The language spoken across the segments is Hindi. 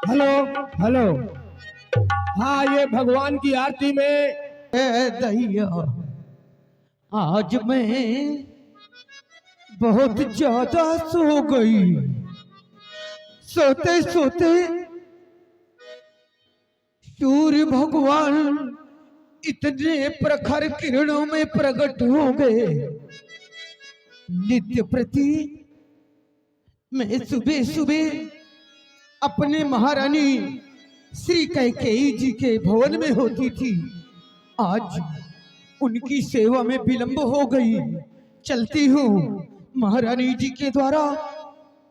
Hello hello. हाँ, ये भगवान की आरती में दैया आज मैं बहुत ज्यादा सो गई। सोते सोते सूर्य भगवान इतने प्रखर किरणों में प्रकट हो गए। नित्य प्रति मैं सुबह सुबह अपने महारानी श्री कैकेयी जी के भवन में होती थी। आज उनकी सेवा में विलंब हो गई। चलती हूँ महारानी जी के द्वारा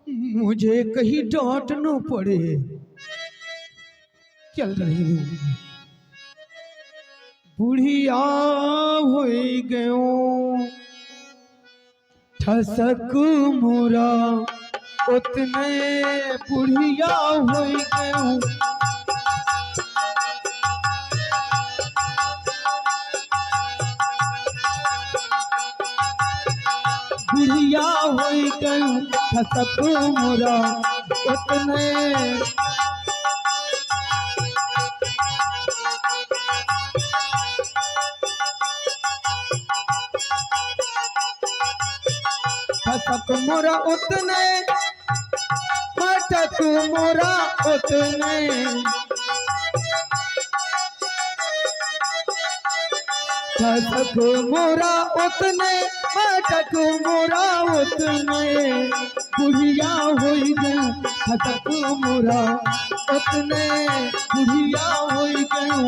मुझे कहीं डांट न पड़े। चल रही हूँ। बुढ़िया हो गयो ठसक मोरा उतने बुढ़िया हो गयो। बुढ़िया हो गयो ठसक मोरा उतने ठसक मोरा उतने ठसक मोरा उतने ठसक मोरा उतने ठसक मोरा उतने बुढ़िया हो गयो ठसक मोरा उतने बुढ़िया हो गयो।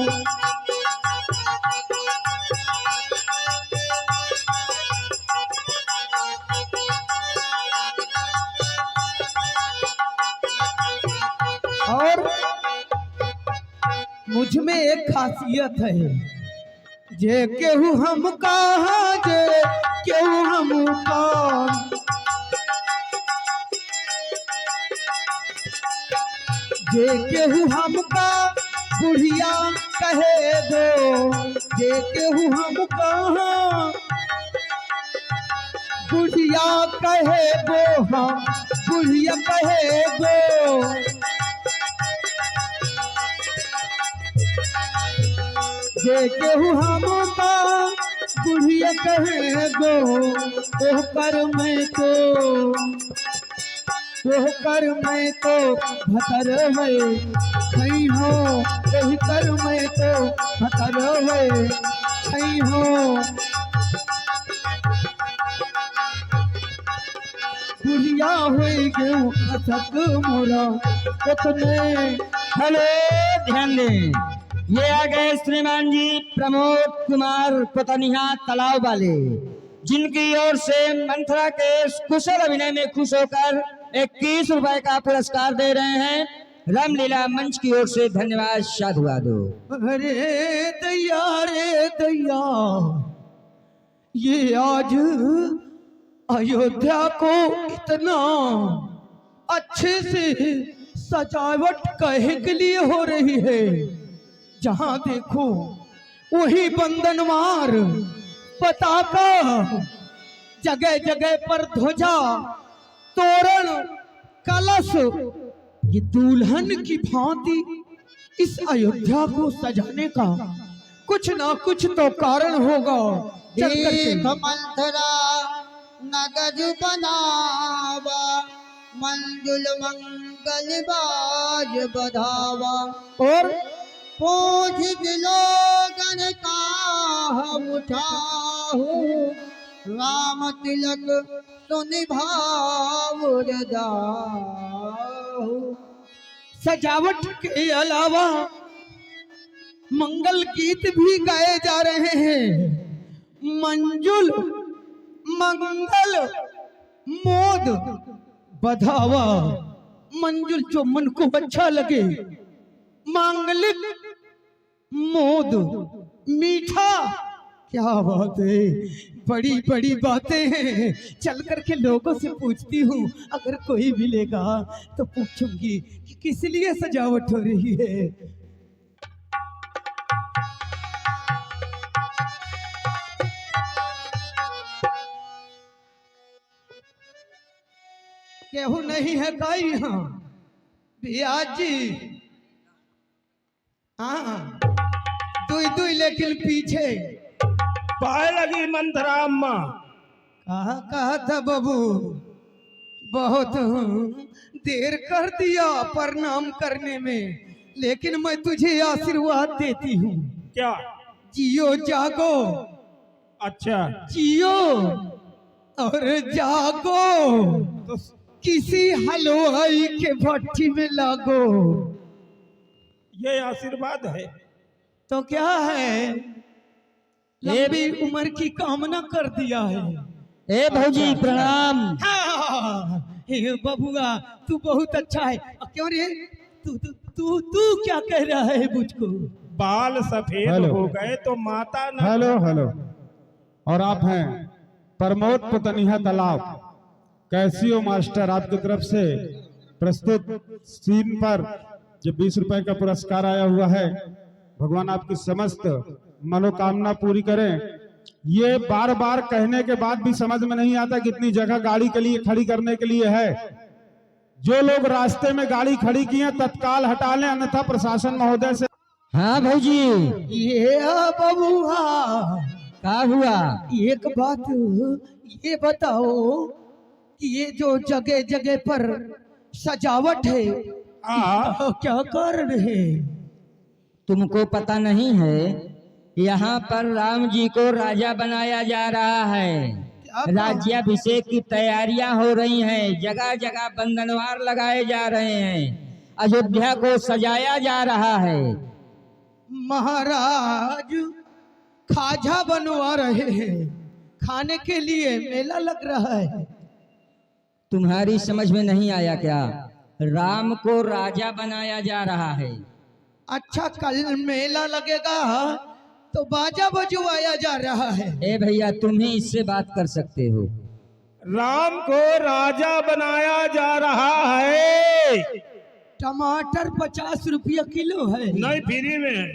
और मुझ में एक खासियत है, जे केहू हम कहा जे केहू हम का। जे केहू हम का बुढ़िया कहे दो, जे केहू हम कहा बुढ़िया कहे दो, हम बुढ़िया कहे दो। जे केहू हमका बुढ़िया कहे गो ओह कर मैं तो भतर है खई हो। ओह कर मैं तो भतर है खई हो। बुढ़िया हो गयो ठसक मोरा उतने। हेलो, ध्यान दें। ये आ गए श्रीमान जी प्रमोद कुमार पतनिया तालाब वाले, जिनकी ओर से मंथरा के कुशल अभिनय में खुश होकर 21 रुपए का पुरस्कार दे रहे हैं। रामलीला मंच की ओर से धन्यवाद। साधुवादो। अरे दैया रे दैया, ये आज अयोध्या को इतना अच्छे से सजावट कहे के लिए हो रही है। जहां देखो वही बंदनवार पताका, जगह जगह पर ध्वजा तोरण कलश। ये दुल्हन की भांति इस अयोध्या को सजाने का कुछ ना कुछ तो कारण होगा। मंथरा नगज बनावा, मंजुल मंगल बाज बधावा। और पोछ लोगन का हम उठाओ, राम तिलक सुन भाव जाओ। सजावट के अलावा मंगल गीत भी गाए जा रहे हैं। मंजुल मंगल मोद बधावा। मंजुल जो मन को अच्छा लगे, मांगलिक मोद मीठा। क्या बात है, बड़ी बड़ी बातें हैं। चल करके लोगों से पूछती हूँ, अगर कोई मिलेगा तो पूछूंगी कि किस लिए सजावट हो रही है। केहू नहीं है का यहाँ? बिया जी हाँ दुई दुई लेकिन पीछे पाए लगी मंथरा अम्मा। कहा था बाबू, बहुत देर कर दिया प्रणाम करने में, लेकिन मैं तुझे आशीर्वाद देती हूँ। क्या? जियो जागो, अच्छा जियो और जागो, तो किसी हलवाई के भट्टी में लागो। ये आशीर्वाद है? तो क्या है, लंबी उम्र की कामना कर दिया है। ए भौजी प्रणाम। हाँ, हे बबुआ तू बहुत अच्छा है। क्यों रे, तू तू तू तू क्या कह रहा है मुझको? बाल सफेद हेलो। हो गए तो माता न। Hello hello. और आप हैं प्रमोद पतनिया तालाब। कैसी हो मास्टर? आपकी तरफ से प्रस्तुत सीन पर जो 20 रुपए का पुरस्कार आया हुआ है, भगवान आपकी समस्त मनोकामना पूरी करें। ये बार बार कहने के बाद भी समझ में नहीं आता कितनी जगह गाड़ी के लिए खड़ी करने के लिए है। जो लोग रास्ते में गाड़ी खड़ी की हैं तत्काल हटा लें, अन्यथा प्रशासन महोदय से। हाँ भौजी ये बबुआ, क्या हुआ? एक बात ये बताओ कि ये जो जगह जगह पर सजावट है, क्या कारण है? तुमको पता नहीं है, यहाँ पर राम जी को राजा बनाया जा रहा है। राज्याभिषेक की तैयारियां हो रही हैं, जगह जगह बंधनवार लगाए जा रहे हैं, अयोध्या को सजाया जा रहा है। महाराज खाजा बनवा रहे हैं, खाने के लिए मेला लग रहा है। तुम्हारी समझ में नहीं आया क्या? राम को राजा बनाया जा रहा है। अच्छा, कल मेला लगेगा तो बाजा बजवाया जा रहा है। ए भैया, तुम ही इससे बात कर सकते हो। राम को राजा बनाया जा रहा है। टमाटर 50 रुपया किलो है। नहीं, फ्री में है।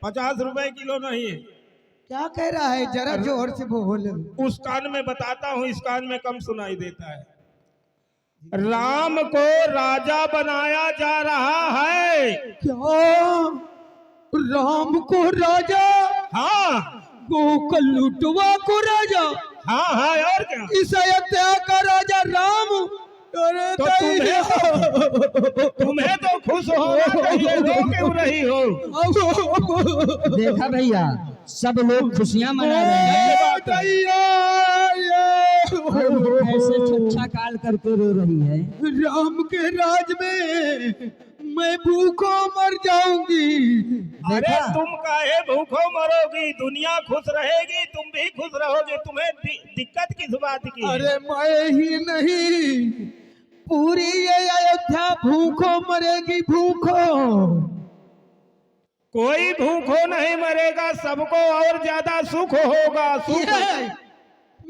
50 रुपए किलो नहीं है। क्या कह रहा है, जरा जोर से बोल। उस कान में बताता हूँ, इस कान में कम सुनाई देता है। राम को राजा बनाया जा रहा है। क्या राम को राजा? हाँ गोकुल लुटवा को राजा? हाँ हाँ, और क्या? इस अयोध्या का राजा राम? अरे तो तुम्हें तो खुश होना चाहिए, रो क्यों रही हो? देखा भैया, सब लोग खुशियां मना रहे हैं, ऐसे छच्छा काल करके रो रही है। राम के राज में मैं भूखो मर जाऊंगी। अरे देखा? तुम काहे भूखो मरोगी? दुनिया खुश रहेगी, तुम भी खुश रहोगे। तुम्हें दिक्कत किस बात की है? अरे मैं ही नहीं, पूरी ये अयोध्या भूखो मरेगी, भूखो। कोई भूखो नहीं मरेगा, सबको और ज्यादा सुख होगा। सुख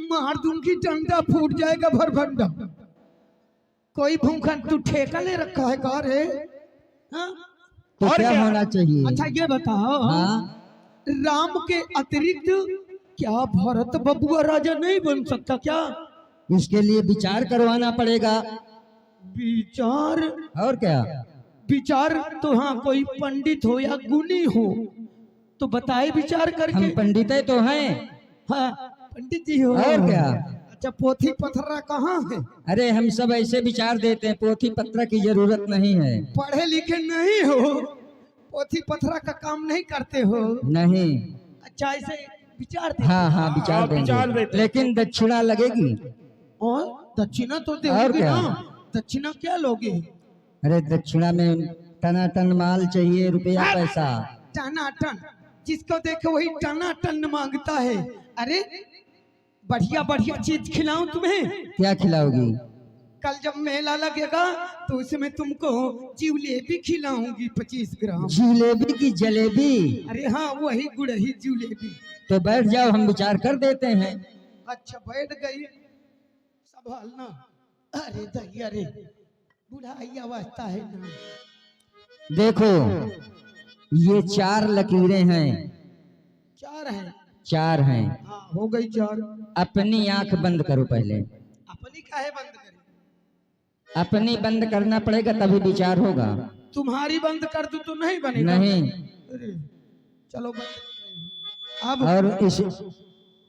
मार दूंगी, डंडा फूट जाएगा भरभंडा। कोई भूखा तू ठेका ले रखा है का रे? हाँ? तो और क्या क्या? होना चाहिए? अच्छा ये बताओ, हाँ? राम के अतिरिक्त क्या भरत बबुआ राजा नहीं बन सकता क्या? इसके लिए विचार करवाना पड़ेगा। विचार? और क्या? विचार तो हाँ, कोई पंडित हो या गुनी हो तो बताए विचार करके। हम पंडित तो हैं। हाँ, पंडित जी हो। और क्या? अच्छा, पोथी पथरा कहाँ है? अरे हम सब ऐसे विचार देते हैं, पोथी पत्र की जरूरत नहीं है। पढ़े लिखे नहीं हो, पोथी पथरा का काम नहीं करते हो? नहीं। अच्छा, ऐसे विचार देते। हाँ हाँ, विचार हाँ, विचार देंगे, देते। लेकिन दक्षिणा लगेगी। और दक्षिणा तो और दोगे क्या? ना? दक्षिणा क्या लोगे? अरे दक्षिणा में टनाटन माल चाहिए, रुपया पैसा। टनाटन, जिसको देखो वही टनाटन मांगता है। अरे बढ़िया बढ़िया चीज खिलाऊं तुम्हें? क्या खिलाओगी? कल जब मेला लगेगा तो उसमें तुमको जिलेबी खिलाऊंगी 25 ग्राम। जिलेबी की जलेबी? अरे हाँ, वही गुड़ही जिलेबी। तो बैठ जाओ, हम विचार कर देते हैं। अच्छा, बैठ गई, संभालना। अरे दही, अरे बुढ़ाई अवस्था है ना। देखो, ये 4 लकीरें हैं। 4 हैं? 4 हैं। हाँ, हो गई 4। अपनी आंख बंद करो पहले। अपनी काहे बंद करी? अपनी बंद करना पड़ेगा, तभी विचार होगा। तुम्हारी बंद कर दूं तो नहीं बनेगा? नहीं, अरे चलो बंद। अब और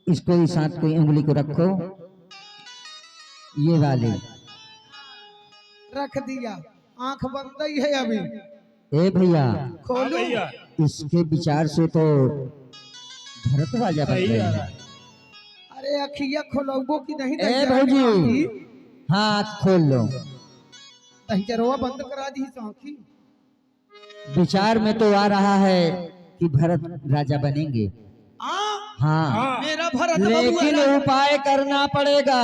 इसको इस हाथ को उंगली को रखो, ये वाली। रख दिया, आंख बंद ही है अभी। ए भैया, हाँ खोलो। भैया इसके विचार से तो भरत राजा बन सही गए। आ रहा है। अरे अखिया खोलोगो कि नहीं? ए भौजी, हाथ खोल लो। दहिजरवा बंद करा दी आंखी। विचार में तो आ रहा है कि भरत राजा बनेंगे। हाँ, हाँ मेरा भरत लेकिन बाबू उपाय करना पड़ेगा।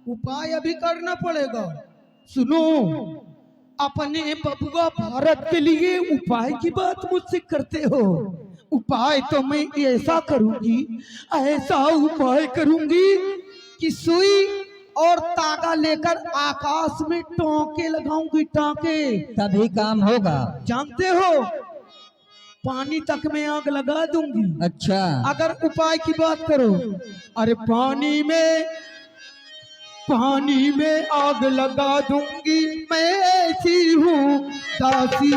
उपाय अभी करना पड़ेगा। सुनो, अपने बबुआ भारत के लिए उपाय की बात मुझसे करते हो। उपाय तो मैं ऐसा करूंगी, ऐसा उपाय करूंगी कि सुई और तागा लेकर आकाश में टाँके लगाऊंगी, टाँके। तभी काम होगा। जानते हो, पानी तक में आग लगा दूंगी। अच्छा, अगर उपाय की बात करो, अरे पानी में आग लगा दूंगी, मैं ऐसी हूँ दासी।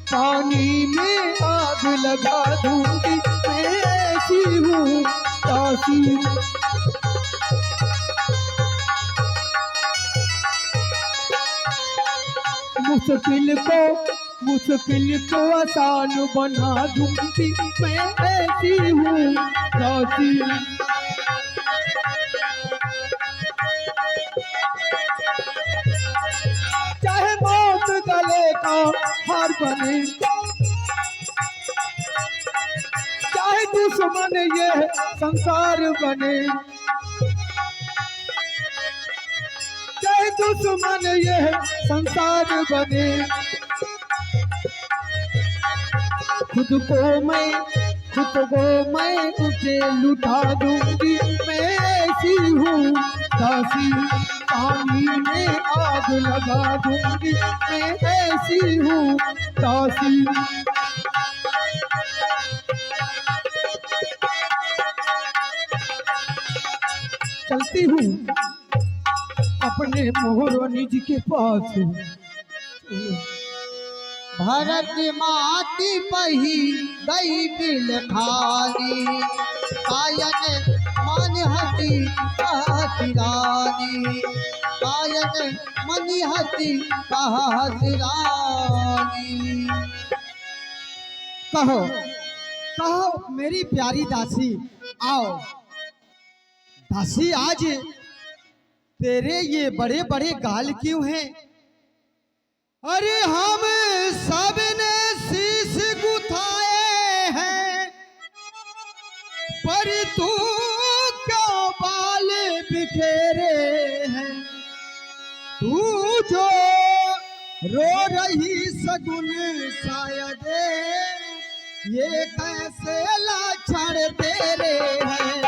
पानी में आग लगा दूंगी, मैं ऐसी हूँ दासी। मुश्किल को आसान बना दूंगी, मैं ऐसी हूँ दासी। चाहे मौत गले का हार बने, चाहे दुश्मन ये संसार बने, चाहे दुश्मन ये संसार बने, खुद को मैं उसे लुटा दूंगी, मैं ऐसी हूँ दासी। पानी में आग लगा दूंगी, मैं ऐसी हूँ दासी। चलती हूँ अपने मोहरानी जी के पास। भरत माटी पही गई बिल खानी, कायन मन हती कहती, कायन मन हती कहती। कहो मेरी प्यारी दासी, आओ दासी। आज तेरे ये बड़े बड़े गाल क्यों हैं? अरे हम सब ने शीश गुथाए हैं, पर तू क्यों बाल बिखेरे हैं? तू जो रो रही सगुन शायद ये कैसे लाछड़ तेरे हैं?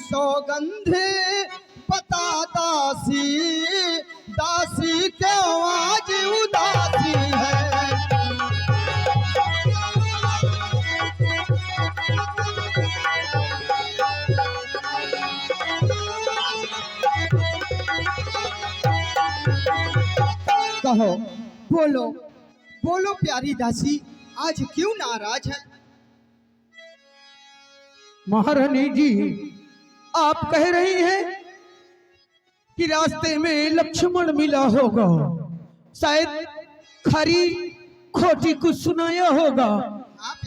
सौगंध पता दासी, दासी क्यों आज उदासी है? कहो, बोलो बोलो प्यारी दासी, आज क्यों नाराज है? महारानी जी, आप कह रही हैं कि रास्ते में लक्ष्मण मिला होगा, शायद खरी खोटी कुछ सुनाया होगा,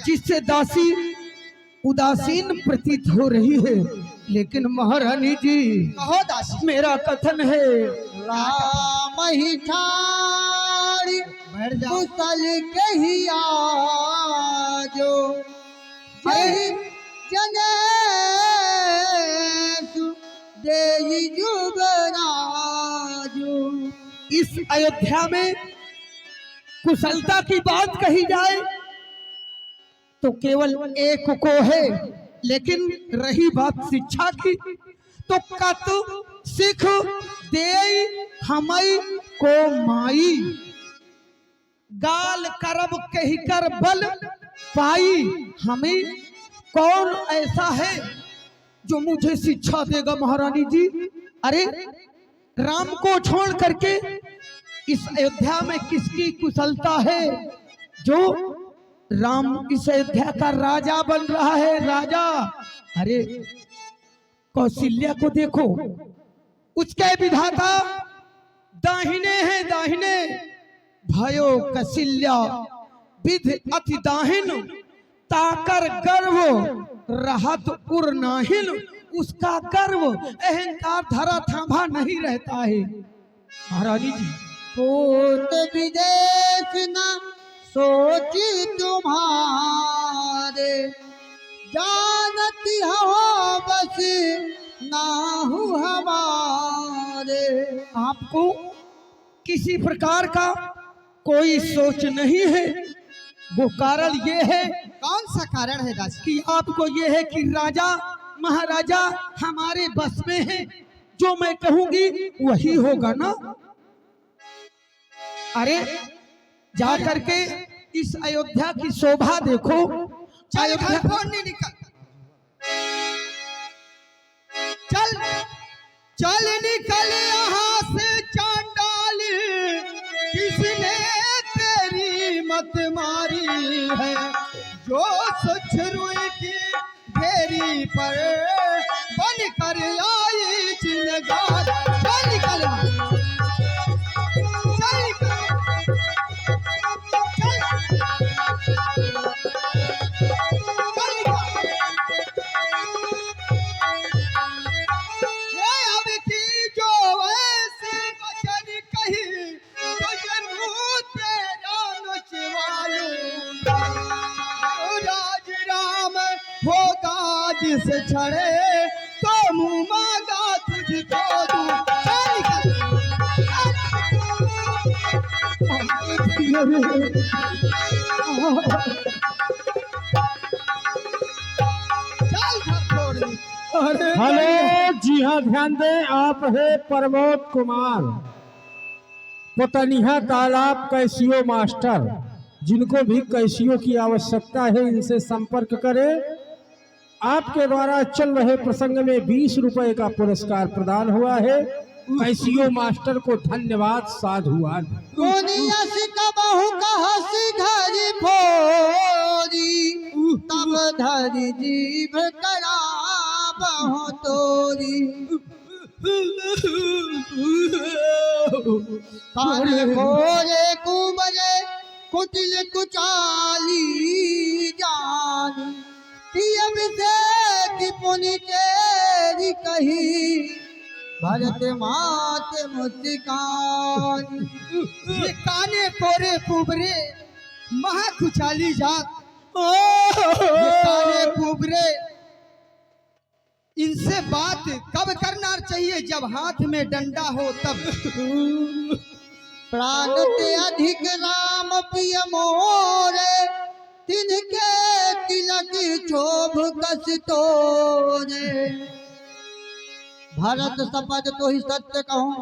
जिससे दासी उदासीन प्रतीत हो रही है। लेकिन महारानी जी, कहो दासी। मेरा कथन है, राम ही ठाड़ी कुशल कही आजो, जय जने देई जुगराजो, इस अयोध्या में कुशलता की बात कही जाए तो केवल एक को है, लेकिन रही बात शिक्षा की तो कत सिख दे हमई को माई, गाल करब कही कर बल पाई। हमें कौन ऐसा है जो मुझे शिक्षा देगा महारानी जी? अरे राम को छोड़ करके इस अयोध्या में किसकी कुशलता है जो राम इस अयोध्या का राजा बन रहा है? राजा, अरे कौशल्या को देखो, उसके विधाता दाहिने हैं दाहिने, भयो कौशल्या विध अति दाहिन, ताकर गर्व रहत उर नाहिन। उसका गर्व अहंकार धरा थामा नहीं रहता है। महारानी जी, पूत विदेश न सोची तुम्हारे, जानती हो बस नाहु हमारे। आपको किसी प्रकार का कोई सोच नहीं है। वो कारण ये है, कौन सा कारण है दास? कि आपको ये है कि राजा महाराजा हमारे बस में है, जो मैं कहूंगी वही होगा ना। अरे जा करके इस अयोध्या की शोभा देखो। चल घर फोड़ने निकल, चल चल निकल यहाँ से चांडाल, किसने तेरी मत मारी है? जो सच रुई की ढेरी पर बन कर आई चिनगार। चल निकल, चल निकल, अब की जो ऐसे वचन कही तो जरूर तेरा नचवालूंगा। राज राम होगा जिस छड़े तो मुँह मांगा तुझको दूं। चल घर छोड़ दे। हेलो, जी हाँ, ध्यान दें, आप है प्रमोद कुमार, पतनिया तालाब कैसियो मास्टर। जिनको भी कैसियो की आवश्यकता है इनसे संपर्क करें। आपके द्वारा चल रहे प्रसंग में 20 रुपए का पुरस्कार प्रदान हुआ है। कैसियो मास्टर को धन्यवाद साधुवाद। बहु कहसी घरी फोरी, तब धरी जीभ करा बहु तोरी। खोरे कुबरे कुटिल कुचाली जान, अभिषेक पुनि तेरी कही, भरत मात मुस्कान। ये काने कोरे कुबरे महा कुचाली जात, ये काने कुबरे, इनसे बात कब करना चाहिए? जब हाथ में डंडा हो तब। प्राण ते अधिक राम प्रिय मोरे, तिनके तिलक शोभ कस तोरे। भरत सपद तो ही सत्य कहूँ,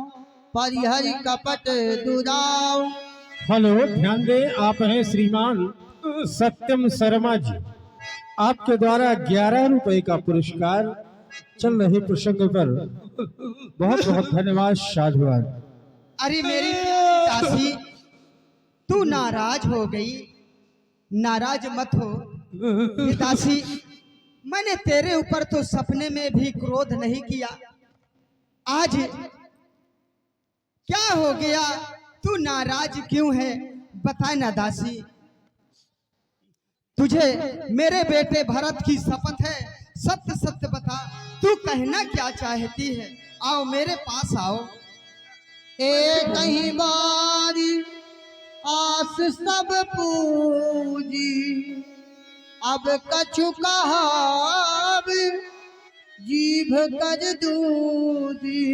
परिहरि कपट दुराव। हेलो, ध्यान दें, आप हैं श्रीमान सत्यम शर्मा जी। आपके द्वारा 11 रुपए का पुरस्कार चल रहे प्रसंग पर बहुत बहुत धन्यवाद साधुवाद। अरे मेरी दासी, तू नाराज हो गई? नाराज मत हो दासी, मैंने तेरे ऊपर तो सपने में भी क्रोध नहीं किया। आज क्या हो गया? तू नाराज क्यों है? बता ना दासी। तुझे मेरे बेटे भरत की शपथ है, सत्य सत्य बता, तू कहना क्या चाहती है? आओ मेरे पास आओ। एक ही बारी आस सब पूजी, अब कछु कहाब जीभ कर दूधी।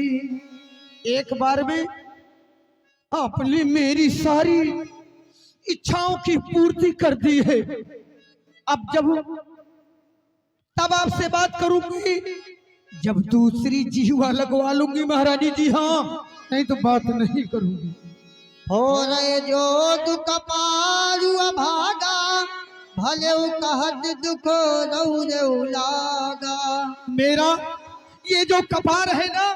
एक बार में आपने मेरी सारी इच्छाओं की पूर्ति कर दी है। अब तब आपसे बात करूंगी जब दूसरी जीवा लगवा लूंगी महारानी जी। हाँ, नहीं तो बात नहीं करूंगी। हो रहे जो दुख पारू अभागा, भले कहत दुख रहु लागा। मेरा ये जो कपार है ना,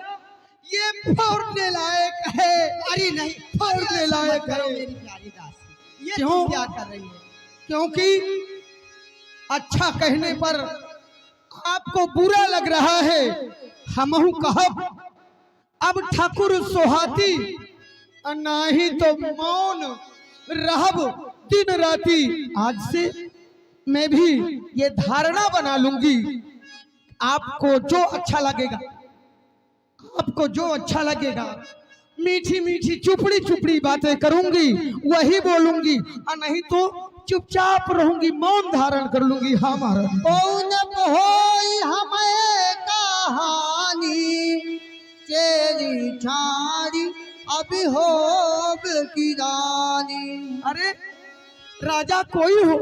ये फोड़ने लायक है। अरे नहीं, फोड़ने लायक है। मेरी प्यारी दासी, ये क्यों? तुम क्या कर रही है? क्योंकि अच्छा कहने पर आपको बुरा लग रहा है। हमहु कहब अब ठाकुर सोहाती, नाही तो मौन रहब दिन राती। आज से मैं भी ये धारणा बना लूंगी, आपको जो अच्छा लगेगा, आपको जो अच्छा लगेगा, मीठी मीठी चुपड़ी चुपड़ी बातें करूंगी, वही बोलूंगी, और नहीं तो चुपचाप रहूंगी, मौन धारण कर लूंगी। हाँ महाराज। कौन होई हमें कहानी, तेरी छाड़ी अभी होब की रानी। अरे राजा कोई हो,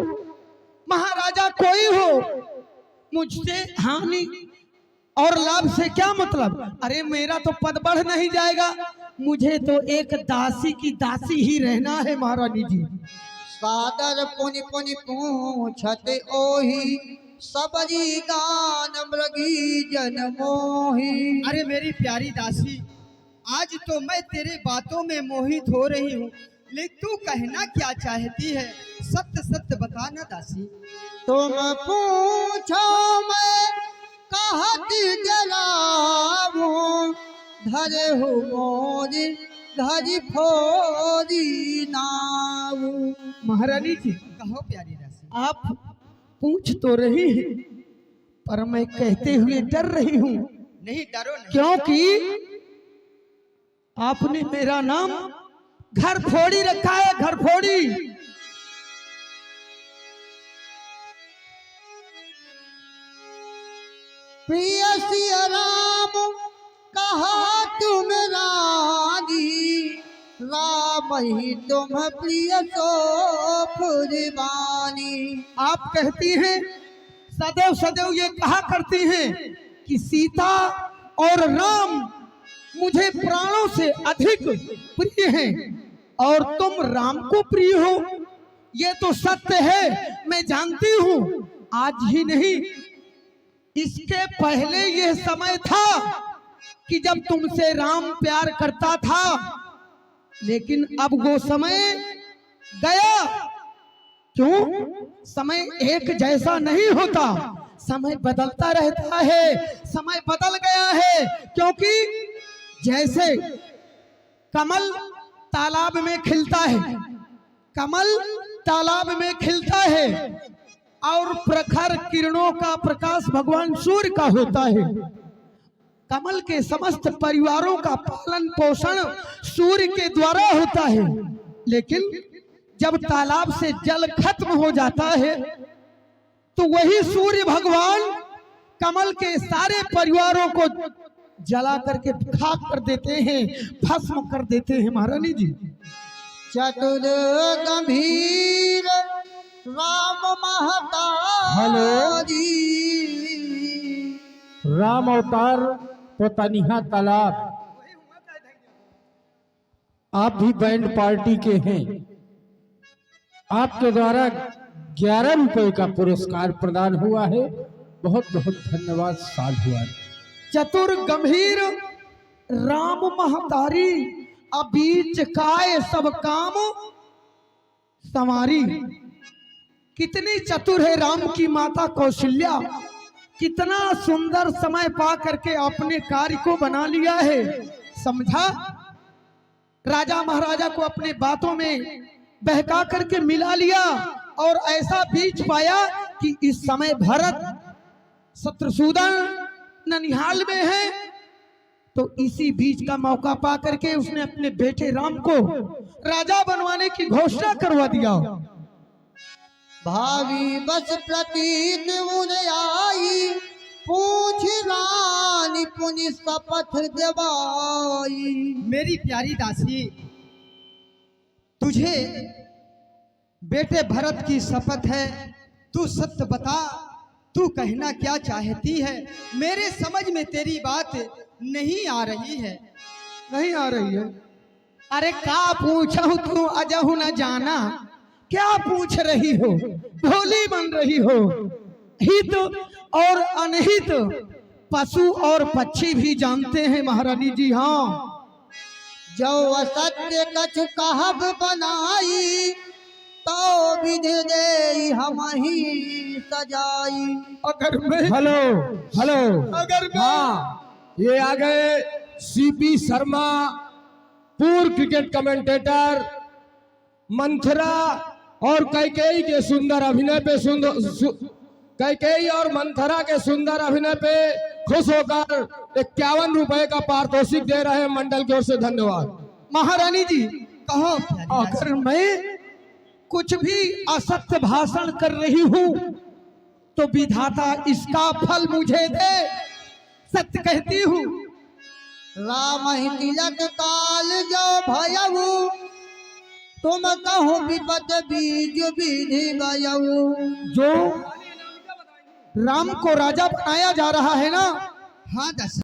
महाराजा कोई हो, मुझसे हानि और लाभ से क्या मतलब? अरे मेरा तो पद बढ़ नहीं जाएगा, मुझे तो एक दासी की दासी ही रहना है महारानी जी। सादर पुनि पुनि पूछत ओही, सबरी गान मृगी जन मोही। अरे मेरी प्यारी दासी, आज तो मैं तेरे बातों में मोहित हो रही हूँ, लेकिन तू कहना क्या चाहती है? सत्य सत्य बताना दासी। तुम पूछो मैं कहती जलाऊं, धरे हो मोरी धरी फोरी नाऊ। महारानी जी कहो प्यारी दासी। आप पूछ तो रही हैं, पर मैं कहते हुए डर रही हूँ। नहीं डरो नहीं। क्योंकि आपने मेरा नाम घर फोड़ी रखा है, घर फोड़ी। प्रिय सिया राम कहा तुम रानी, राम ही तुम प्रिय सो फुरबानी। आप कहती हैं, सदैव सदैव ये कहा करती हैं कि सीता और राम मुझे प्राणों से अधिक प्रिय हैं, और तुम राम को प्रिय हो। ये तो सत्य है, मैं जानती हूँ। आज ही नहीं, इसके पहले यह समय था कि जब तुमसे राम प्यार करता था, लेकिन अब वो समय गया। क्यों? समय एक जैसा नहीं होता, समय बदलता रहता है। समय बदल गया है, क्योंकि जैसे कमल तालाब में खिलता है, कमल तालाब में खिलता है, और प्रखर किरणों का प्रकाश भगवान सूर्य का होता है। कमल के समस्त परिवारों का पालन पोषण सूर्य के द्वारा होता है, लेकिन जब तालाब से जल खत्म हो जाता है, तो वही सूर्य भगवान कमल के सारे परिवारों को जला करके खाक कर देते हैं, भस्म कर देते हैं महारानी जी। चतुर गंभीर राम हेलो। महतारी, राम अवतार पोतनिया तालाब, आप भी बैंड पार्टी के हैं। आपके द्वारा 11 रुपए का पुरस्कार प्रदान हुआ है। बहुत बहुत धन्यवाद साधुवाद। चतुर गंभीर राम महतारी, अबीच काय सब काम संवारी। कितनी चतुर है राम की माता कौशल्या, कितना सुंदर समय पा करके अपने कार्य को बना लिया है। समझा, राजा महाराजा को अपने बातों में बहका करके मिला लिया, और ऐसा बीच पाया कि इस समय भरत शत्रुसूदन ननिहाल में है, तो इसी बीच का मौका पा करके उसने अपने बेटे राम को राजा बनवाने की घोषणा करवा दिया। भावी बस प्रतीत उन्हें आई, पूछ रानी पुनि शपथ देवाई। मेरी प्यारी दासी, तुझे बेटे भरत की शपथ है, तू सत्य बता, तू कहना क्या चाहती है? मेरे समझ में तेरी बात नहीं आ रही है। नहीं आ रही है? अरे का पूछा तू अजहु न जाना, क्या पूछ रही हो? भोली बन रही हो। हित और अनहित पशु और पक्षी भी जानते हैं महारानी जी। हाँ, जो असत्य कछु कहब बनाई, तो विधि दे हम ही सजाई। अगर मैं हेलो हेलो, अगर मैं हाँ, ये आ गए सीपी शर्मा, पूर्व क्रिकेट कमेंटेटर। मंथरा और कैकेयी के सुंदर अभिनय पे कैकेयी और मंथरा के सुंदर अभिनय पे खुश होकर 51 रुपए का पारितोषिक दे रहे हैं मंडल की ओर से। धन्यवाद। महारानी जी, कहो अगर मैं कुछ भी असत्य भाषण कर रही हूँ तो विधाता इसका फल मुझे दे। सत्य कहती हूँ। राम ही तिलक काल जो भयऊ, तुम कहो विपत बीज विधि गयऊ। जो राम को राजा बनाया जा रहा है ना, हाँ दस